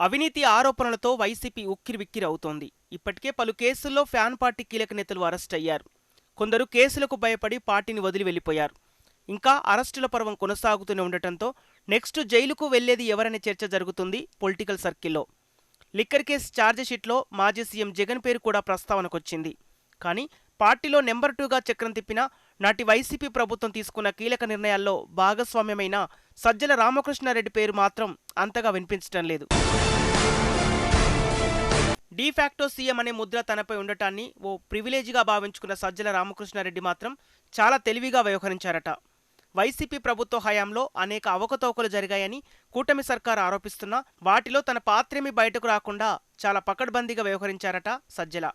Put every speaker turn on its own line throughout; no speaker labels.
అవినీతి ఆరోపణలతో వైసీపీ ఉక్కిరిబిక్కిరి అవుతోంది. ఇప్పటికే పలు కేసుల్లో ఫ్యాన్ పార్టీ కీలక నేతలు అరెస్ట్ అయ్యారు. కొందరు కేసులకు భయపడి పార్టీని వదిలి వెళ్లిపోయారు. ఇంకా అరెస్టుల పర్వం కొనసాగుతూనే ఉండటంతో నెక్స్ట్ జైలుకు వెళ్లేది ఎవరనే చర్చ జరుగుతుంది పొలిటికల్ సర్కిల్లో. లిక్కర్ కేసు ఛార్జిషీట్లో మాజీ సీఎం జగన్ పేరు కూడా ప్రస్తావనకొచ్చింది. కానీ పార్టీలో నెంబర్ 2గా చక్రం తిప్పిన నాటి వైసీపీ ప్రభుత్వం తీసుకున్న కీలక నిర్ణయాల్లో భాగస్వామ్యమైన సజ్జల రామకృష్ణారెడ్డి పేరు మాత్రం అంతగా వినిపించటం లేదు. డీఫాక్టో సీఎం అనే ముద్ర తనపై ఉండటాన్ని ఓ ప్రివిలేజ్గా భావించుకున్న సజ్జల రామకృష్ణారెడ్డి మాత్రం చాలా తెలివిగా వ్యవహరించారట. వైసీపీ ప్రభుత్వ హయాంలో అనేక అవకతవకలు జరిగాయని కూటమి సర్కారు ఆరోపిస్తున్నా వాటిలో తన పాత్రేమీ బయటకు రాకుండా చాలా పకడ్బందీగా వ్యవహరించారట సజ్జల.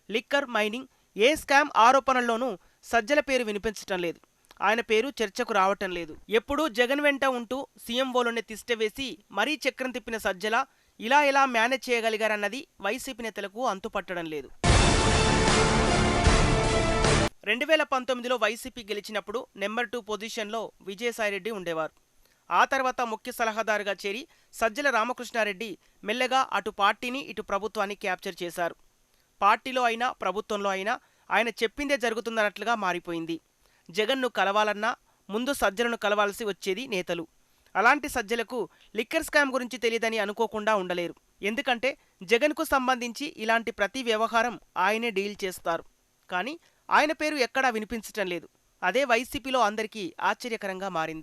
లిక్కర్, మైనింగ్, ఏ స్కామ్ ఆరోపణల్లోనూ సజ్జల పేరు వినిపించటం లేదు. ఆయన పేరు చర్చకు రావటం లేదు. ఎప్పుడూ జగన్ వెంట ఉంటూ సీఎంఓలోనే తిష్టవేసి మరీ చక్రం తిప్పిన సజ్జల ఇలా ఎలా మేనేజ్ చేయగలిగారన్నది వైసీపీ నేతలకు అంతుపట్టడం లేదు. 2019లో వైసీపీ గెలిచినప్పుడు నెంబర్ 2 పొజిషన్లో విజయసాయిరెడ్డి ఉండేవారు. ఆ తర్వాత ముఖ్య సలహాదారుగా చేరి సజ్జల రామకృష్ణారెడ్డి మెల్లగా అటు పార్టీని ఇటు ప్రభుత్వాన్ని క్యాప్చర్ చేశారు. పార్టీలో అయినా ప్రభుత్వంలో అయినా ఆయన చెప్పిందే జరుగుతుందన్నట్లుగా మారిపోయింది. జగన్ను కలవాలన్నా ముందు సజ్జలను కలవాల్సి వచ్చేది నేతలు. అలాంటి సజ్జలకు లిక్కర్ స్కామ్ గురించి తెలియదని అనుకోకుండా ఉండలేరు. ఎందుకంటే జగన్కు సంబంధించి ఇలాంటి ప్రతి వ్యవహారం ఆయనే డీల్ చేస్తారు. కానీ ఆయన పేరు ఎక్కడా వినిపించటం లేదు. అదే వైసీపీలో అందరికీ ఆశ్చర్యకరంగా మారింది.